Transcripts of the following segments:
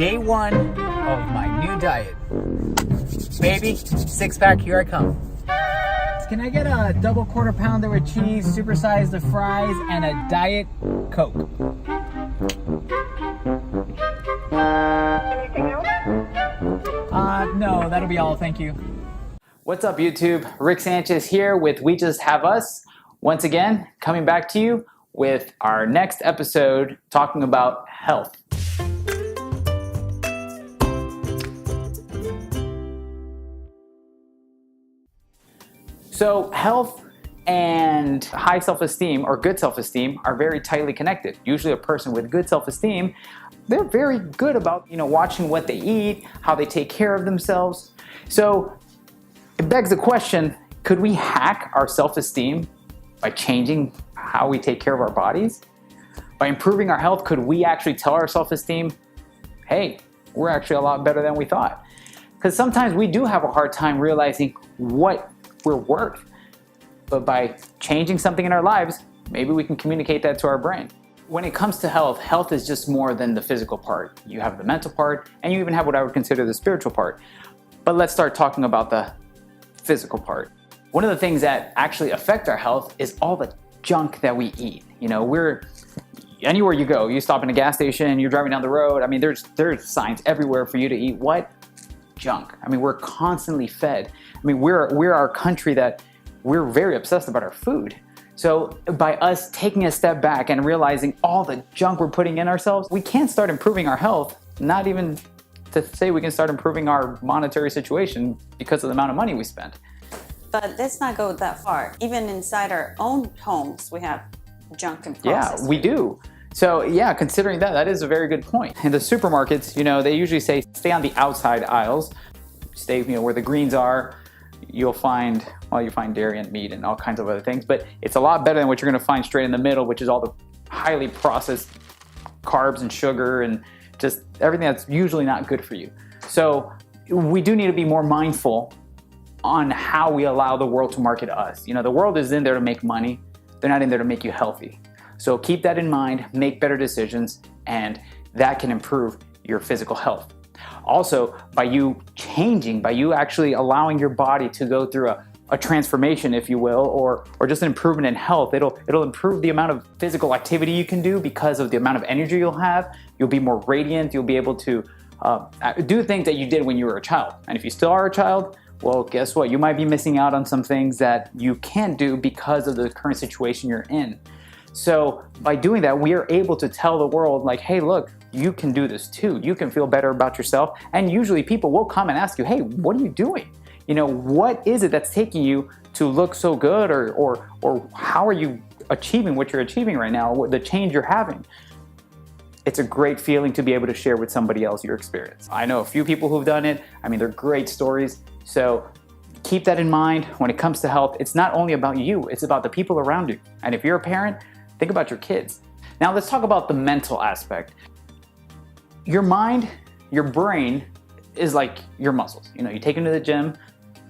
Day one of my new diet. Baby, six pack, here I come. Can I get a double quarter pounder with cheese, supersize the fries, and a Diet Coke? Anything else? No, that'll be all, thank you. What's up, YouTube? Rick Sanchez here with We Just Have Us. Once again, coming back to you with our next episode talking about health. So health and high self-esteem or good self-esteem are very tightly connected. Usually a person with good self-esteem, they're very good about, watching what they eat, how they take care of themselves. So it begs the question, could we hack our self-esteem by changing how we take care of our bodies? By improving our health, could we actually tell our self-esteem, hey, we're actually a lot better than we thought? Because sometimes we do have a hard time realizing what we're worth. But by changing something in our lives, maybe we can communicate that to our brain. When it comes to health, health is just more than the physical part. You have the mental part, and you even have what I would consider the spiritual part. But let's start talking about the physical part. One of the things that actually affect our health is all the junk that we eat. Anywhere you go, you stop in a gas station, you're driving down the road, there's signs everywhere for you to eat what? Junk. We're constantly fed. We're our country that we're very obsessed about our food. So by us taking a step back and realizing all the junk we're putting in ourselves, we can't start improving our health, not even to say we can start improving our monetary situation because of the amount of money we spend. But let's not go that far. Even inside our own homes, we have junk and processed. Yeah, we do. So yeah, considering that is a very good point. In the supermarkets, they usually say stay on the outside aisles, stay where the greens are. You'll find dairy and meat and all kinds of other things, but it's a lot better than what you're going to find straight in the middle, which is all the highly processed carbs and sugar and just everything that's usually not good for you. So we do need to be more mindful on how we allow the world to market us. The world is in there to make money. They're not in there to make you healthy. So keep that in mind, make better decisions, and that can improve your physical health. Also, by you actually allowing your body to go through a transformation, if you will, or just an improvement in health, it'll improve the amount of physical activity you can do because of the amount of energy you'll have. You'll be more radiant. You'll be able to do things that you did when you were a child. And if you still are a child, well, guess what? You might be missing out on some things that you can't do because of the current situation you're in. So by doing that, we are able to tell the world like, hey, look, you can do this too. You can feel better about yourself. And usually people will come and ask you, hey, what are you doing? What is it that's taking you to look so good, or how are you achieving what you're achieving right now, the change you're having? It's a great feeling to be able to share with somebody else your experience. I know a few people who've done it. They're great stories. So keep that in mind when it comes to health. It's not only about you, it's about the people around you. And if you're a parent, think about your kids. Now let's talk about the mental aspect. Your mind, your brain is like your muscles. You take them to the gym,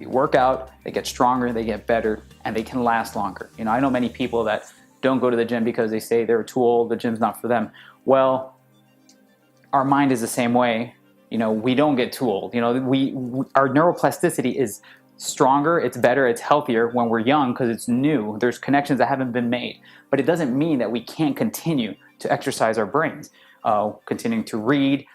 you work out, they get stronger, they get better, and they can last longer. I know many people that don't go to the gym because they say they're too old, the gym's not for them. Well, our mind is the same way. We don't get too old. Our neuroplasticity is stronger, it's better, it's healthier when we're young because it's new. There's connections that haven't been made. But it doesn't mean that we can't continue to exercise our brains, continuing to read,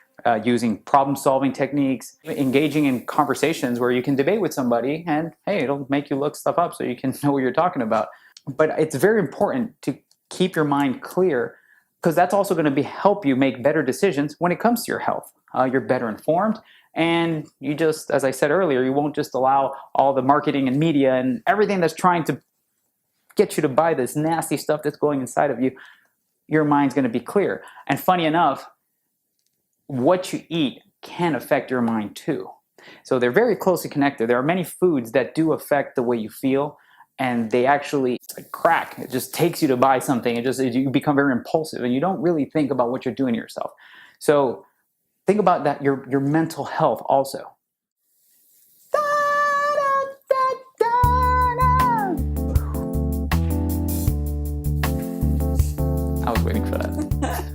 using problem-solving techniques, engaging in conversations where you can debate with somebody and, hey, it'll make you look stuff up so you can know what you're talking about. But it's very important to keep your mind clear because that's also going to help you make better decisions when it comes to your health. You're better informed, and you just, as I said earlier, you won't just allow all the marketing and media and everything that's trying to get you to buy this nasty stuff that's going inside of you. Your mind's going to be clear. And funny enough, what you eat can affect your mind too. So they're very closely connected. There are many foods that do affect the way you feel, and they actually crack. It just takes you to buy something. You become very impulsive, and you don't really think about what you're doing to yourself. So think about that, your mental health also. I was waiting for that.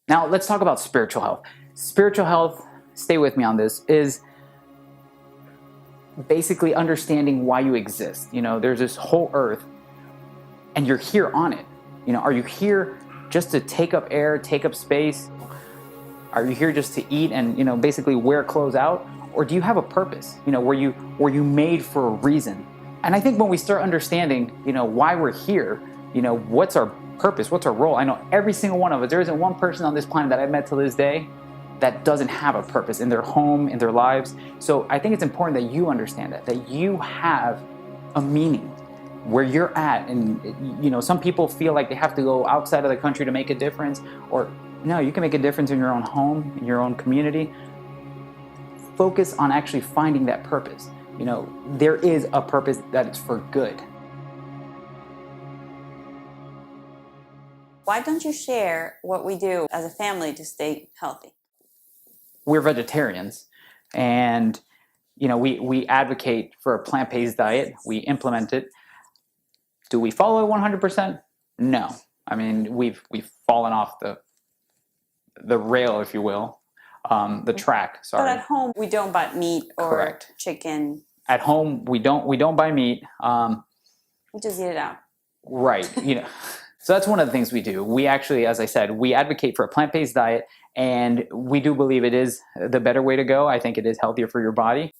Now let's talk about spiritual health. Spiritual health, stay with me on this, is basically understanding why you exist. You know, there's this whole earth and you're here on it. You know, are you here just to take up air, take up space? Are you here just to eat and, you know, basically wear clothes out? Or do you have a purpose? You know, were you made for a reason? And I think when we start understanding, you know, why we're here, you know, what's our purpose, what's our role? I know every single one of us, there isn't one person on this planet that I've met to this day that doesn't have a purpose in their home, in their lives. So I think it's important that you understand that you have a meaning where you're at. And, you know, some people feel like they have to go outside of the country to make a difference, or no, you can make a difference in your own home, in your own community. Focus on actually finding that purpose. You know, there is a purpose that it's for good. Why don't you share what we do as a family to stay healthy? We're vegetarians, and you know, we advocate for a plant-based diet. We implement it. Do we follow it 100%? No. I mean, we've fallen off the rail, if you will, the track. Sorry. But at home, we don't buy meat or Correct. chicken. At home, we don't buy meat. We just eat it out. Right. You know. So that's one of the things we do. We actually, as I said, we advocate for a plant-based diet, and we do believe it is the better way to go. I think it is healthier for your body.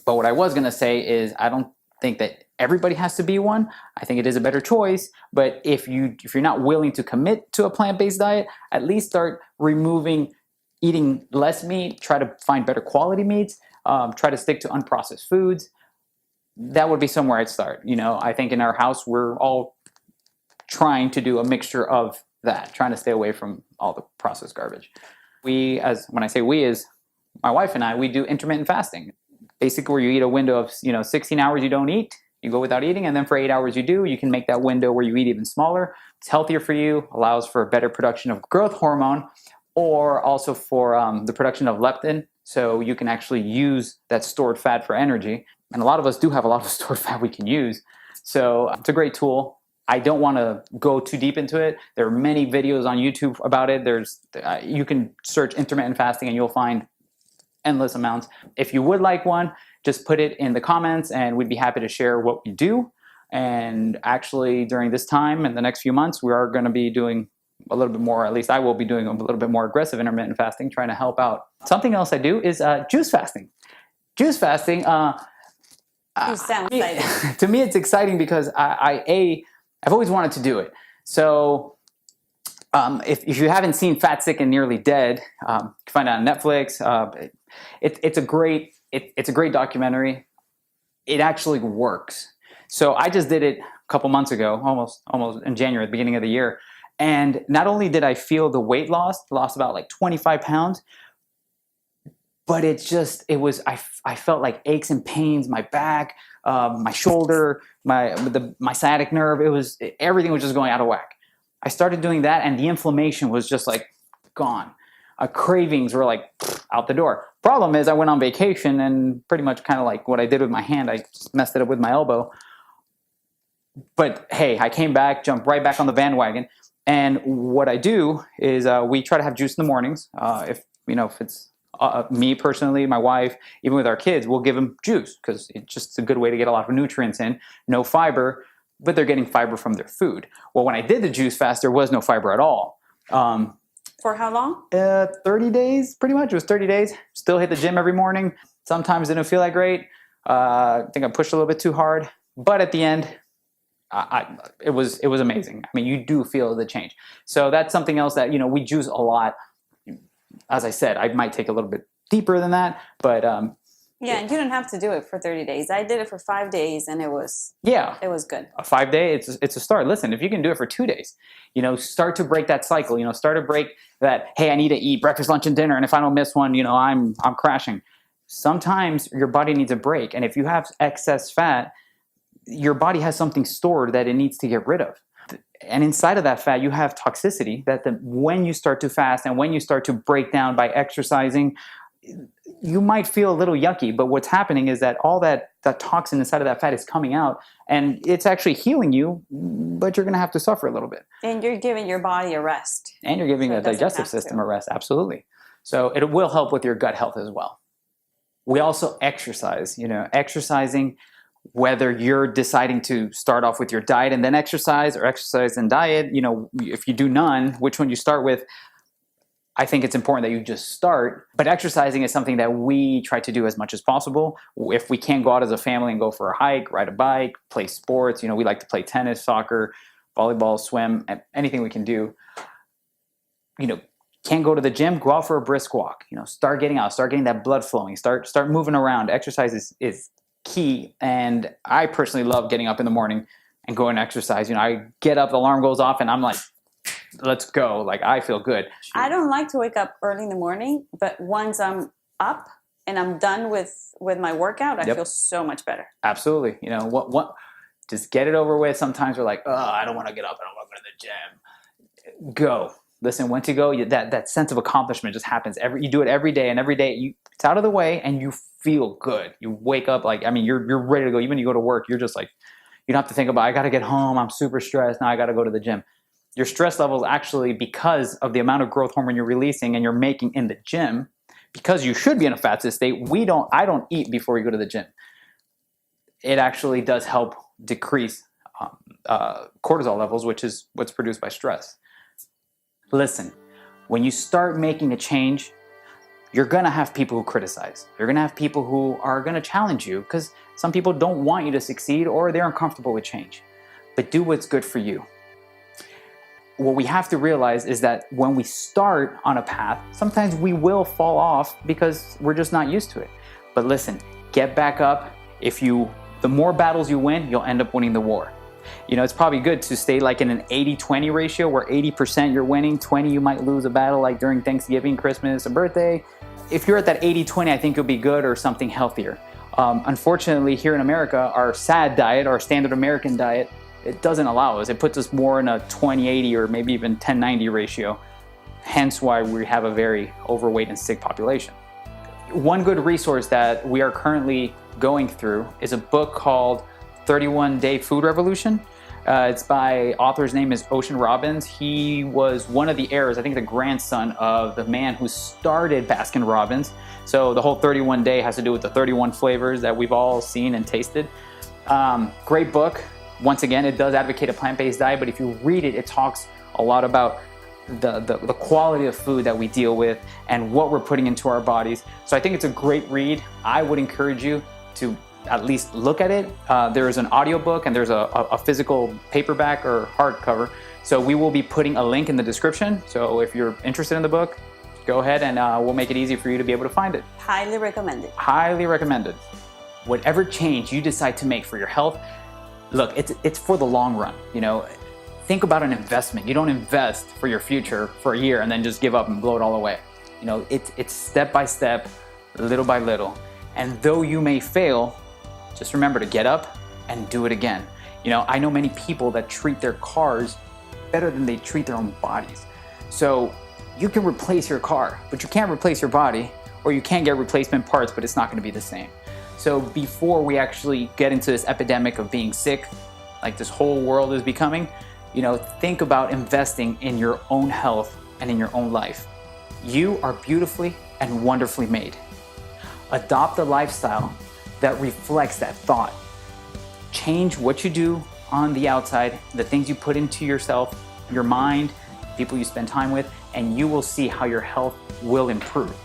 But what I was going to say is I don't think that everybody has to be one. I think it is a better choice. But if you're not willing to commit to a plant-based diet, at least start eating less meat, try to find better quality meats, try to stick to unprocessed foods. That would be somewhere I'd start. You know, I think in our house, we're all trying to do a mixture of that, trying to stay away from all the processed garbage. When I say we, is my wife and I, we do intermittent fasting. Basically, where you eat a window of 16 hours you don't eat, you go without eating, and then for 8 hours you do. You can make that window where you eat even smaller. It's healthier for you, allows for a better production of growth hormone, or also for the production of leptin. So you can actually use that stored fat for energy. And a lot of us do have a lot of stored fat we can use. So it's a great tool. I don't want to go too deep into it. There are many videos on YouTube about it. You can search intermittent fasting and you'll find endless amounts. If you would like one, just put it in the comments and we'd be happy to share what we do. And actually during this time in the next few months, we are going to be doing a little bit more, at least I will be doing a little bit more aggressive intermittent fasting, trying to help out. Something else I do is juice fasting. Juice fasting, You sound excited. to me it's exciting because I've always wanted to do it. So if you haven't seen Fat, Sick, and Nearly Dead, you can find it on Netflix. It's a great documentary. It actually works. So I just did it a couple months ago, almost in January, at the beginning of the year. And not only did I feel the weight lost about like 25 pounds, but I felt like aches and pains, my back, my shoulder, my sciatic nerve. Everything was just going out of whack. I started doing that and the inflammation was just like gone. Cravings were like out the door. Problem is I went on vacation and pretty much kind of like what I did with my hand, I just messed it up with my elbow. But hey, I came back, jumped right back on the bandwagon. And what I do is we try to have juice in the mornings. If it's me personally, my wife, even with our kids, we'll give them juice because it's just a good way to get a lot of nutrients in. No fiber, but they're getting fiber from their food. Well, when I did the juice fast, there was no fiber at all. For how long? 30 days, pretty much. It was 30 days. Still hit the gym every morning. Sometimes didn't feel that great. I think I pushed a little bit too hard. But at the end, it was amazing. I mean, you do feel the change. So that's something else that, we juice a lot. As I said, I might take a little bit deeper than that, but yeah, and you don't have to do it for 30 days. I did it for 5 days, and it was good. A 5 day, it's a start. Listen, if you can do it for 2 days, start to break that cycle. Start to break that. Hey, I need to eat breakfast, lunch, and dinner, and if I don't miss one, I'm crashing. Sometimes your body needs a break, and if you have excess fat, your body has something stored that it needs to get rid of. And inside of that fat, you have toxicity that when you start to fast and when you start to break down by exercising, you might feel a little yucky, but what's happening is that all that toxin inside of that fat is coming out and it's actually healing you, but you're going to have to suffer a little bit. And you're giving your body a rest. And you're giving So the it doesn't digestive have system to. a rest. Absolutely. So it will help with your gut health as well. We also exercise, exercising, whether you're deciding to start off with your diet and then exercise or exercise and diet, if you do none, which one you start with, I think it's important that you just start. But exercising is something that we try to do as much as possible. If we can't go out as a family and go for a hike, ride a bike, play sports, we like to play tennis, soccer, volleyball, swim, anything we can do. Can't go to the gym, go out for a brisk walk. Start getting out, start getting that blood flowing, start moving around. Exercise is key. And I personally love getting up in the morning and going to exercise. I get up, the alarm goes off, and I'm like, let's go. Like, I feel good. I don't like to wake up early in the morning, but once I'm up and I'm done with my workout, I feel so much better. Absolutely. What just get it over with. Sometimes we're like, oh, I don't want to get up, I don't want to go to the gym. Go. Listen, when to go, that sense of accomplishment just happens. You do it every day, and every day it's out of the way and you feel good. You wake up you're ready to go. Even when you go to work, you're just like, you don't have to think about, I got to get home, I'm super stressed, now I got to go to the gym. Your stress levels actually, because of the amount of growth hormone you're releasing and you're making in the gym, because you should be in a fasted state, I don't eat before you go to the gym. It actually does help decrease cortisol levels, which is what's produced by stress. Listen, when you start making a change, you're going to have people who criticize. You're going to have people who are going to challenge you because some people don't want you to succeed or they're uncomfortable with change. But do what's good for you. What we have to realize is that when we start on a path, sometimes we will fall off because we're just not used to it. But listen, get back up. The more battles you win, you'll end up winning the war. It's probably good to stay like in an 80-20 ratio where 80% you're winning, 20 you might lose a battle like during Thanksgiving, Christmas, a birthday. If you're at that 80-20, I think you'll be good or something healthier. Unfortunately, here in America, our SAD diet, our standard American diet, it doesn't allow us. It puts us more in a 20-80 or maybe even 10-90 ratio. Hence why we have a very overweight and sick population. One good resource that we are currently going through is a book called 31-Day Food Revolution. It's by, author's name is Ocean Robbins. He was one of the heirs, I think the grandson of the man who started Baskin Robbins. So the whole 31 day has to do with the 31 flavors that we've all seen and tasted. Great book. Once again, it does advocate a plant-based diet, but if you read it, it talks a lot about the quality of food that we deal with and what we're putting into our bodies. So I think it's a great read. I would encourage you to at least look at it. There is an audiobook and there's a physical paperback or hardcover. So we will be putting a link in the description. So if you're interested in the book, go ahead and we'll make it easy for you to be able to find it. Highly recommended. Highly recommended. Whatever change you decide to make for your health, look, it's for the long run. Think about an investment. You don't invest for your future for a year and then just give up and blow it all away. It's step by step, little by little. And though you may fail, just remember to get up and do it again. I know many people that treat their cars better than they treat their own bodies. So you can replace your car, but you can't replace your body, or you can't get replacement parts, but it's not going to be the same. So before we actually get into this epidemic of being sick, like this whole world is becoming, think about investing in your own health and in your own life. You are beautifully and wonderfully made. Adopt a lifestyle that reflects that thought. Change what you do on the outside, the things you put into yourself, your mind, people you spend time with, and you will see how your health will improve.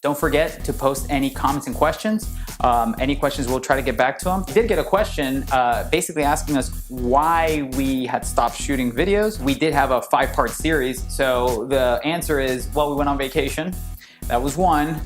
Don't forget to post any comments and questions. Any questions, we'll try to get back to them. We did get a question basically asking us why we had stopped shooting videos. We did have a 5-part series. So the answer is, well, we went on vacation. That was one.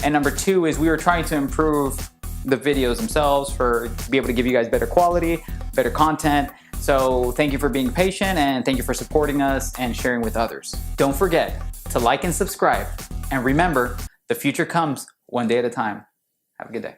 And number 2 is we were trying to improve the videos themselves to be able to give you guys better quality, better content. So thank you for being patient and thank you for supporting us and sharing with others. Don't forget to like and subscribe. And remember, the future comes one day at a time. Have a good day.